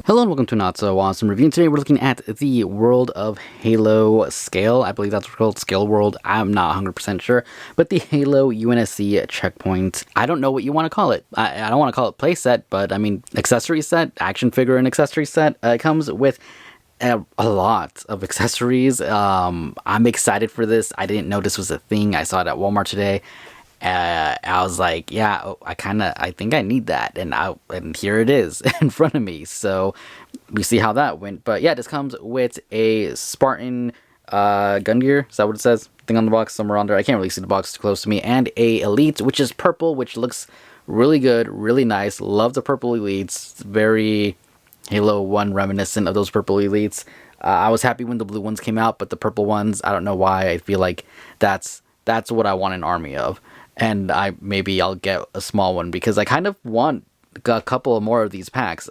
Hello and welcome to Not So Awesome Review. Today we're looking at the World of Halo scale. I believe that's what's called, Scale World. I'm not 100% sure. But the Halo UNSC checkpoint. I don't know what you want to call it. I don't want to call it playset, but I mean accessory set, action figure and accessory set. It comes with a lot of accessories. I'm excited for this. I didn't know this was a thing. I saw it at Walmart today. I was like, yeah, I think I need that, and here it is in front of me. So we see how that went. But yeah, this comes with a Spartan gun gear. Is that what it says? Thing on the box somewhere on there. I can't really see the box too close to me. And a Elite, which is purple, which looks really good, really nice. Love the purple Elites. It's very Halo 1 reminiscent of those purple Elites. I was happy when the blue ones came out, but the purple ones, I don't know why. I feel like that's what I want an army of. And maybe I'll get a small one because I kind of want a couple of more of these packs.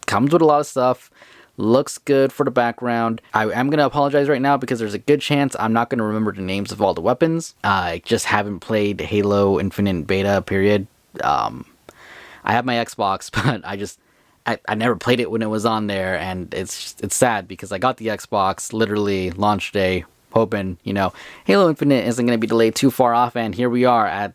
Comes with a lot of stuff. Looks good for the background. I am going to apologize right now because there's a good chance I'm not going to remember the names of all the weapons. I just haven't played Halo Infinite Beta, period. I have my Xbox, but I never played it when it was on there. And it's sad because I got the Xbox literally launch day, hoping, Halo Infinite isn't going to be delayed too far off, and here we are at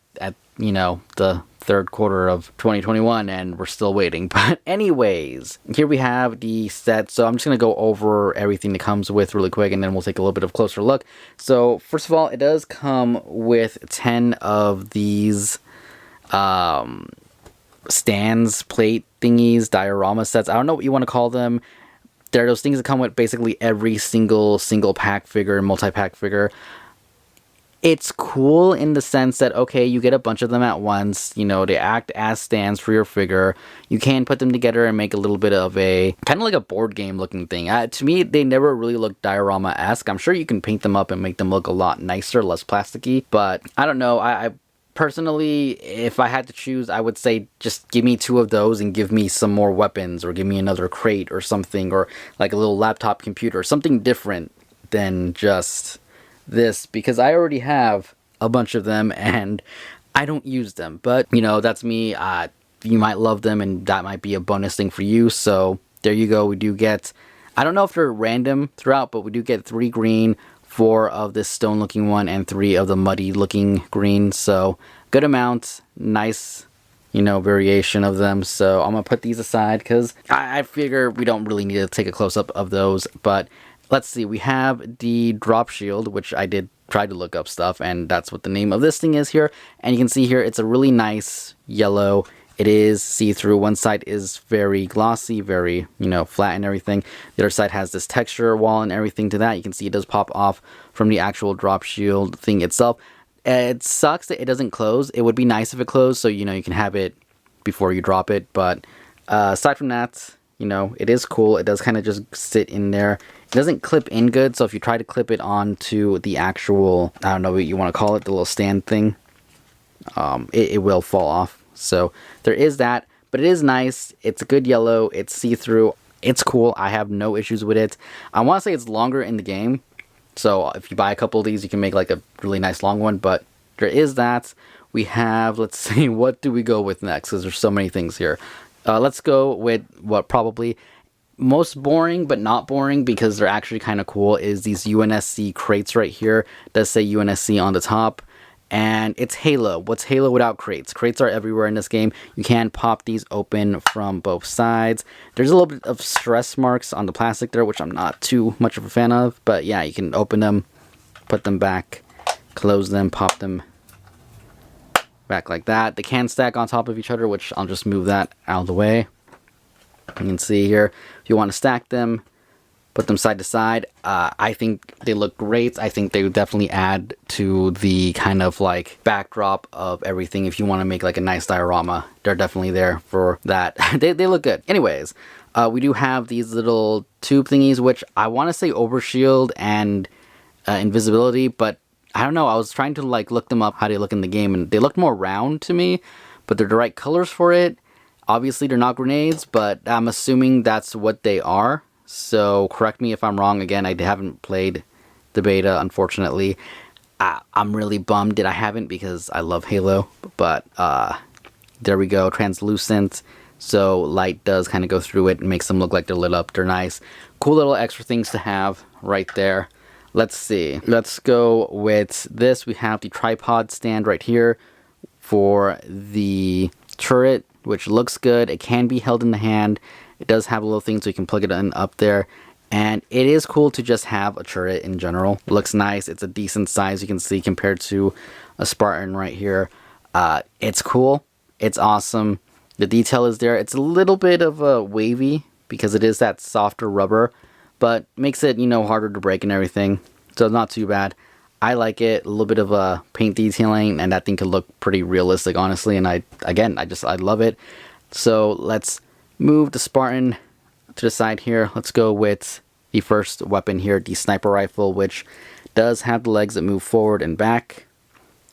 the third quarter of 2021, and we're still waiting. But anyways, here we have the set, so I'm just going to go over everything that comes with really quick, and then we'll take a little bit of a closer look. So, first of all, it does come with 10 of these stands, plate thingies, diorama sets. I don't know what you want to call them. There are those things that come with basically every single pack figure, multi-pack figure. It's cool in the sense that, okay, you get a bunch of them at once. They act as stands for your figure. You can put them together and make a little bit of a, kind of like a board game looking thing. To me, they never really look diorama-esque. I'm sure you can paint them up and make them look a lot nicer, less plasticky. But I don't know, I personally, if I had to choose, I would say just give me 2 of those and give me some more weapons, or give me another crate or something, or like a little laptop computer, something different than just this, because I already have a bunch of them and I don't use them. But, that's me. You might love them and that might be a bonus thing for you. So there you go. We do get, I don't know if they're random throughout, but we do get 3 green, 4 of this stone looking one, and 3 of the muddy looking green. So good amount, nice, variation of them. So I'm gonna put these aside because I figure we don't really need to take a close-up of those. But let's see, we have the drop shield, which I did try to look up stuff, and that's what the name of this thing is here. And you can see here it's a really nice yellow. It is see-through. One side is very glossy, very, flat and everything. The other side has this texture wall and everything to that. You can see it does pop off from the actual drop shield thing itself. It sucks that it doesn't close. It would be nice if it closed, so, you can have it before you drop it. But aside from that, it is cool. It does kind of just sit in there. It doesn't clip in good, so if you try to clip it onto the actual, I don't know what you want to call it, the little stand thing, it will fall off. So there is that, but it is nice. It's a good yellow. It's see-through. It's cool. I have no issues with it. I want to say it's longer in the game. So if you buy a couple of these, you can make like a really nice long one, but there is that. We have, let's see, what do we go with next? Because there's so many things here. Let's go with what probably most boring, but not boring because they're actually kind of cool, is these UNSC crates right here. It does say UNSC on the top. And it's Halo. What's Halo without crates? Crates are everywhere in this game. You can pop these open from both sides. There's a little bit of stress marks on the plastic there, which I'm not too much of a fan of. But yeah, you can open them, put them back, close them, pop them back like that. They can stack on top of each other, which I'll just move that out of the way. You can see here, if you want to stack them, put them side to side. I think they look great. I think they would definitely add to the kind of like backdrop of everything. If you want to make like a nice diorama, they're definitely there for that. they look good. Anyways, we do have these little tube thingies, which I want to say overshield and invisibility, but I don't know. I was trying to like look them up, how they look in the game, and they look more round to me, but they're the right colors for it. Obviously, they're not grenades, but I'm assuming that's what they are. So correct me if I'm wrong. Again, I haven't played the beta, unfortunately. I'm really bummed that I haven't because I love Halo. But there we go. Translucent. so light does kind of go through it and makes them look like they're lit up. They're nice. Cool little extra things to have right there. Let's see. Let's go with this. We have the tripod stand right here for the turret, which looks good. It can be held in the hand. It does have a little thing so you can plug it in up there. And it is cool to just have a turret in general. It looks nice. It's a decent size, you can see, compared to a Spartan right here. It's cool. It's awesome. The detail is there. It's a little bit of a wavy because it is that softer rubber, but makes it, you know, harder to break and everything. So not too bad. I like it. A little bit of a paint detailing, and that thing could look pretty realistic, honestly. And I love it. So let's move the Spartan to the side here. Let's go with the first weapon here, the sniper rifle, which does have the legs that move forward and back.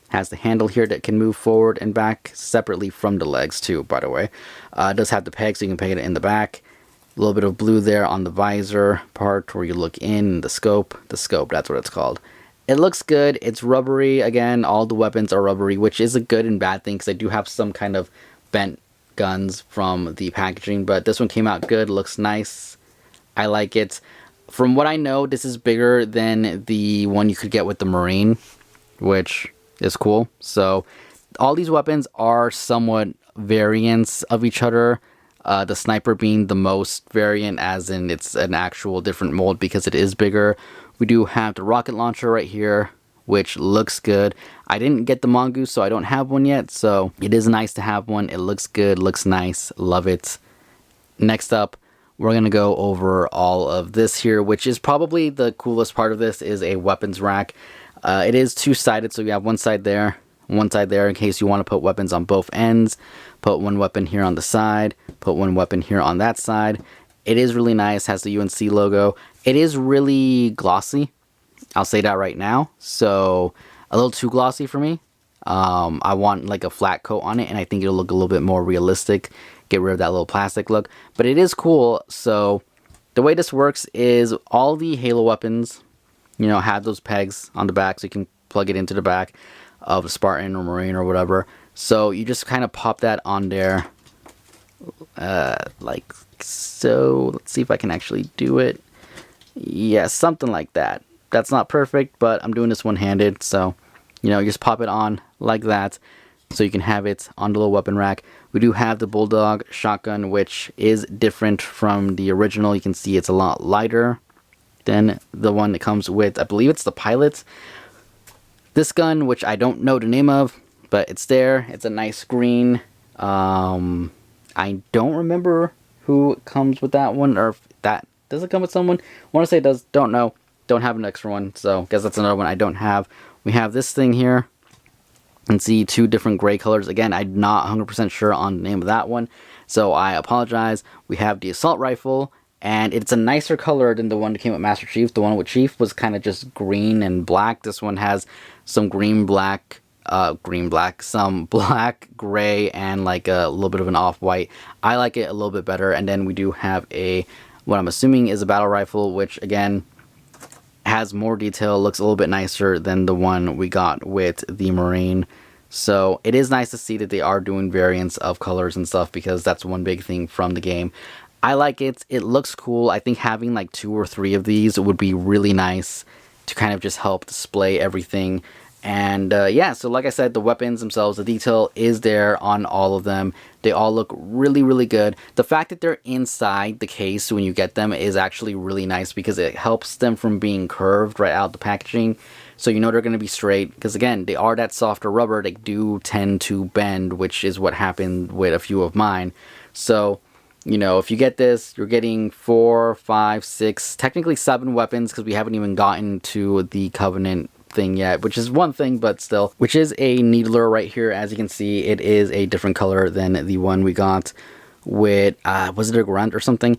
Has the handle here that can move forward and back separately from the legs too, by the way. It does have the peg, so you can peg it in the back. A little bit of blue there on the visor part where you look in the scope. The scope, that's what it's called. It looks good. It's rubbery. Again, all the weapons are rubbery, which is a good and bad thing because I do have some kind of bent guns from the packaging, but this one came out good. Looks nice. I like it. From what I know, this is bigger than the one you could get with the Marine, which is cool. So all these weapons are somewhat variants of each other. The sniper being the most variant, as in it's an actual different mold because it is bigger. We do have the rocket launcher right here, which looks good. I didn't get the mongoose, so I don't have one yet. So it is nice to have one. It looks good, looks nice, love it. Next up, we're going to go over all of this here, which is probably the coolest part of this, is a weapons rack. It is two-sided, so you have one side there in case you want to put weapons on both ends. Put one weapon here on the side, put one weapon here on that side. It is really nice, has the UNC logo. It is really glossy, I'll say that right now. So a little too glossy for me. I want like a flat coat on it, and I think it'll look a little bit more realistic. Get rid of that little plastic look. But it is cool. So the way this works is all the Halo weapons, you know, have those pegs on the back so you can plug it into the back of a Spartan or Marine or whatever. So you just kind of pop that on there like so. Let's see if I can actually do it. Yeah, something like that. That's not perfect, but I'm doing this one-handed, so you know, you just pop it on like that so you can have it on the little weapon rack. We do have the Bulldog shotgun, which is different from the original. You can see it's a lot lighter than the one that comes with, I believe it's the Pilot. This gun, which I don't know the name of, but it's there. It's a nice green. I don't remember who comes with that one, or if that does it come with someone. I want to say it does. Don't know. Don't have an extra one, so guess that's another one I don't have. We have this thing here. You can see two different gray colors. Again, I'm not 100% sure on the name of that one, so I apologize. We have the assault rifle, and it's a nicer color than the one that came with Master Chief. The one with Chief was kind of just green and black. This one has some some black, gray, and like a little bit of an off-white. I like it a little bit better. And then we do have what I'm assuming is a battle rifle, which again has more detail, looks a little bit nicer than the one we got with the Marine. So it is nice to see that they are doing variants of colors and stuff, because that's one big thing from the game. I like it. It looks cool. I think having like 2 or 3 of these would be really nice to kind of just help display everything. And yeah, so like I said, the weapons themselves, the detail is there on all of them. They all look really, really good. The fact that they're inside the case when you get them is actually really nice, because it helps them from being curved right out the packaging. So you know they're going to be straight, because again, they are that softer rubber. They do tend to bend, which is what happened with a few of mine. So, you know, if you get this, you're getting 4, 5, 6, technically 7 weapons, because we haven't even gotten to the Covenant thing yet, which is one thing, but still, which is a needler right here. As you can see, it is a different color than the one we got with, was it a grunt or something?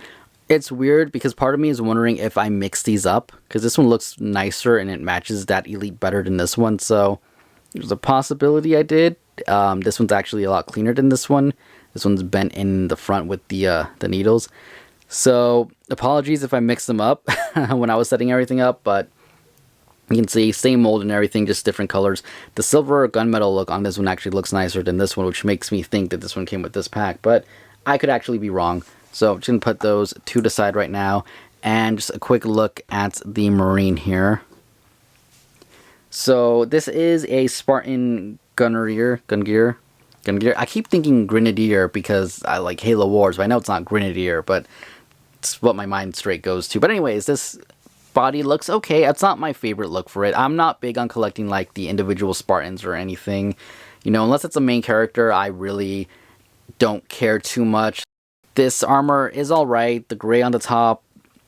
It's weird, because part of me is wondering if I mix these up, because this one looks nicer and it matches that Elite better than this one, so there's a possibility I did. This one's actually a lot cleaner than this one. This one's bent in the front with the needles. So apologies if I mixed them up when I was setting everything up, but you can see same mold and everything, just different colors. The silver gunmetal look on this one actually looks nicer than this one, which makes me think that this one came with this pack. But I could actually be wrong. So I'm just going to put those two to the side right now. And just a quick look at the Marine here. So this is a Spartan gun gear. I keep thinking Grenadier because I like Halo Wars, but I know it's not Grenadier, but it's what my mind straight goes to. But anyways, this body looks okay. It's not my favorite look for it. I'm not big on collecting like the individual Spartans or anything. You know, unless it's a main character, I really don't care too much. This armor is alright. The gray on the top,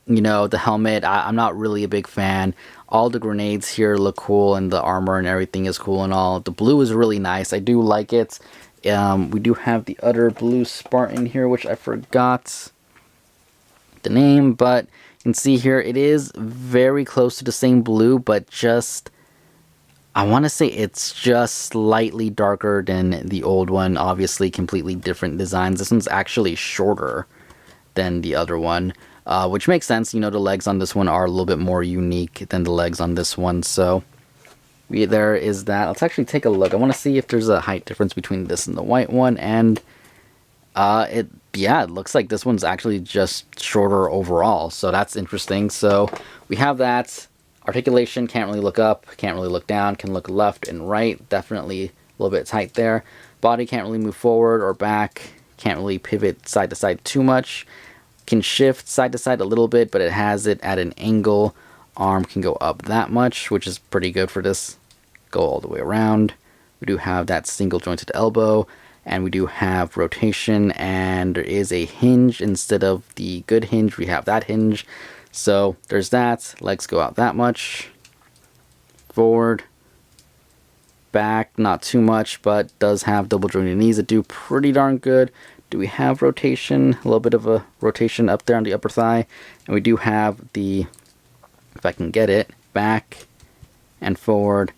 you know, the helmet, I'm not really a big fan. All the grenades here look cool, and the armor and everything is cool and all. The blue is really nice. I do like it. We do have the other blue Spartan here, which I forgot the name, but you can see here it is very close to the same blue, but just, I want to say it's just slightly darker than the old one. Obviously completely different designs. This one's actually shorter than the other one, which makes sense. You know, the legs on this one are a little bit more unique than the legs on this one, so there is that. Let's actually take a look. I want to see if there's a height difference between this and the white one, and it looks like this one's actually just shorter overall, so that's interesting. So we have that. Articulation, can't really look up, can't really look down, can look left and right, definitely a little bit tight there. Body can't really move forward or back, can't really pivot side to side too much. Can shift side to side a little bit, but it has it at an angle. Arm can go up that much, which is pretty good for this. Go all the way around. We do have that single jointed elbow, and we do have rotation, and there is a hinge instead of the good hinge. We have that hinge. So there's that. Legs go out that much. Forward. Back, not too much, but does have double jointed knees that do pretty darn good. Do we have rotation? A little bit of a rotation up there on the upper thigh. And we do have the, if I can get it, back and forward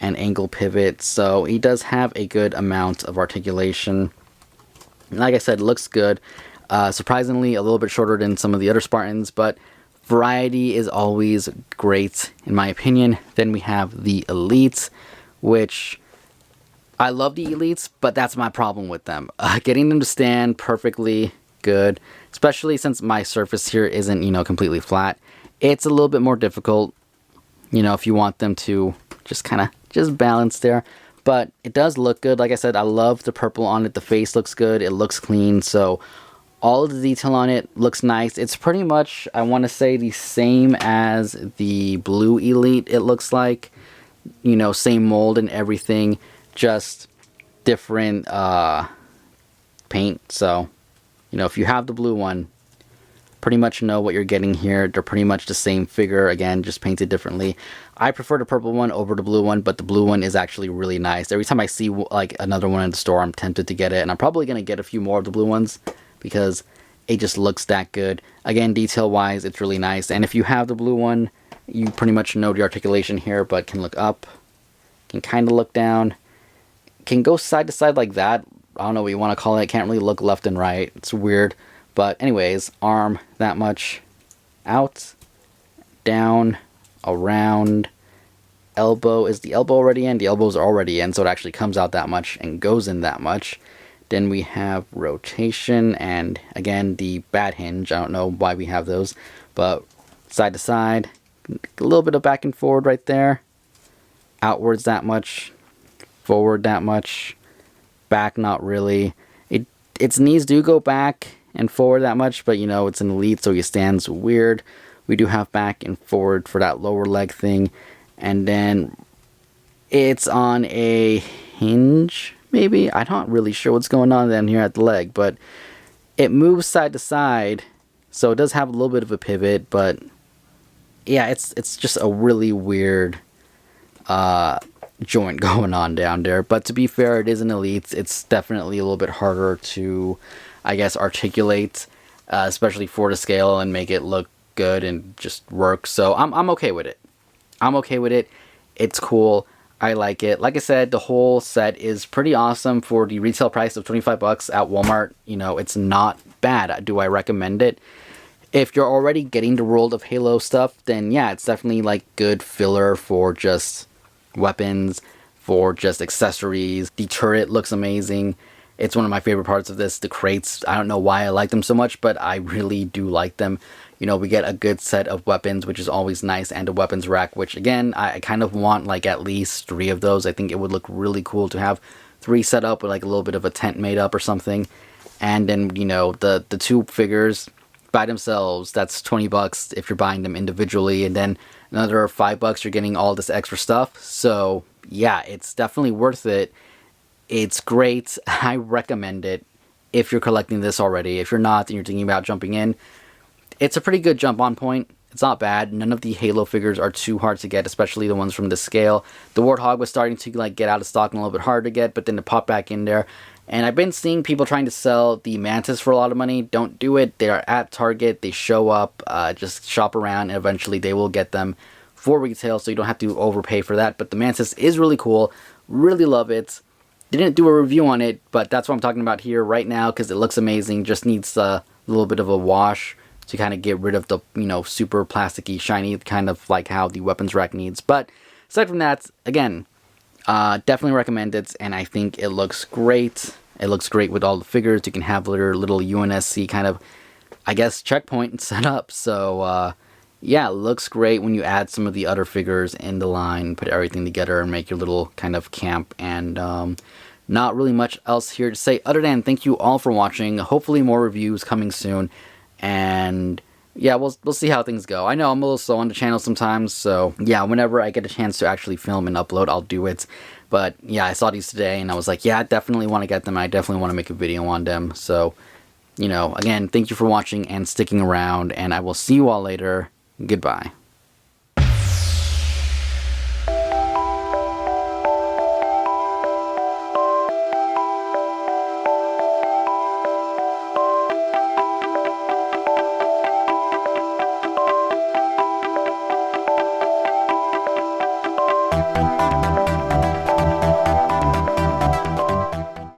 and angle pivot. So he does have a good amount of articulation. Like I said, it looks good. Surprisingly, a little bit shorter than some of the other Spartans, but variety is always great, in my opinion. Then we have the Elites, which I love the Elites, but that's my problem with them. Getting them to stand perfectly good, especially since my surface here isn't, you know, completely flat. It's a little bit more difficult, you know, if you want them to just kind of just balance there. But it does look good. Like I said, I love the purple on it. The face looks good. It looks clean. So all of the detail on it looks nice. It's pretty much, I want to say, the same as the blue Elite, it looks like. You know, same mold and everything, just different paint. So, you know, if you have the blue one, pretty much know what you're getting here. They're pretty much the same figure, again, just painted differently. I prefer the purple one over the blue one, but the blue one is actually really nice. Every time I see like another one in the store, I'm tempted to get it, and I'm probably going to get a few more of the blue ones because it just looks that good. Again, detail wise, it's really nice. And if you have the blue one, you pretty much know the articulation here, but can look up, can kind of look down, can go side to side like that. I don't know what you want to call it. Can't really look left and right. It's weird. But anyways, arm that much out, down, around. Elbow, is the elbow already in? The elbows are already in, so it actually comes out that much and goes in that much. Then we have rotation, and again, the bad hinge. I don't know why we have those, but side to side, a little bit of back and forward right there. Outwards that much, forward that much, back not really. Its knees do go back and forward that much, but you know, it's an Elite, so he stands weird. We do have back and forward for that lower leg thing, and then it's on a hinge, maybe? I'm not really sure what's going on down here at the leg, but it moves side to side, so it does have a little bit of a pivot, but yeah, it's just a really weird joint going on down there. But to be fair, it is an Elite. It's definitely a little bit harder to, I guess, articulate, especially for the scale, and make it look good and just work. So I'm okay with it. I'm okay with it. It's cool. I like it. Like I said, the whole set is pretty awesome for the retail price of $25 at Walmart. You know, it's not bad. Do I recommend it? If you're already getting the World of Halo stuff, then yeah, it's definitely like good filler for just weapons, for just accessories. The turret looks amazing. It's one of my favorite parts of this. The crates, I don't know why I like them so much, but I really do like them. You know, we get a good set of weapons, which is always nice, and a weapons rack, which again, I kind of want like at least 3 of those. I think it would look really cool to have 3 set up with like a little bit of a tent made up or something. And then, you know, the 2 figures by themselves, that's 20 bucks if you're buying them individually, and then another 5 bucks you're getting all this extra stuff. So yeah, it's definitely worth it. It's great. I recommend it if you're collecting this already. If you're not and you're thinking about jumping in, it's a pretty good jump on point. It's not bad. None of the Halo figures are too hard to get, especially the ones from this scale. The Warthog was starting to like get out of stock and a little bit hard to get, but then it popped back in there. And I've been seeing people trying to sell the Mantis for a lot of money. Don't do it. They are at Target. They show up. Just shop around, and eventually they will get them for retail, so you don't have to overpay for that. But the Mantis is really cool. Really love it. Didn't do a review on it, but that's what I'm talking about here right now because it looks amazing. Just needs a little bit of a wash to kind of get rid of the, you know, super plasticky, shiny, kind of like how the weapons rack needs. But aside from that, again, definitely recommend it, and I think it looks great. It looks great with all the figures. You can have your little UNSC kind of, I guess, checkpoint set up. So, yeah, it looks great when you add some of the other figures in the line, put everything together, and make your little kind of camp. And not really much else here to say other than thank you all for watching. Hopefully more reviews coming soon. And yeah, we'll see how things go. I know I'm a little slow on the channel sometimes, so yeah, whenever I get a chance to actually film and upload, I'll do it. But yeah, I saw these today, and I was like, yeah, I definitely want to get them. I definitely want to make a video on them. So, you know, again, thank you for watching and sticking around, and I will see you all later. Goodbye.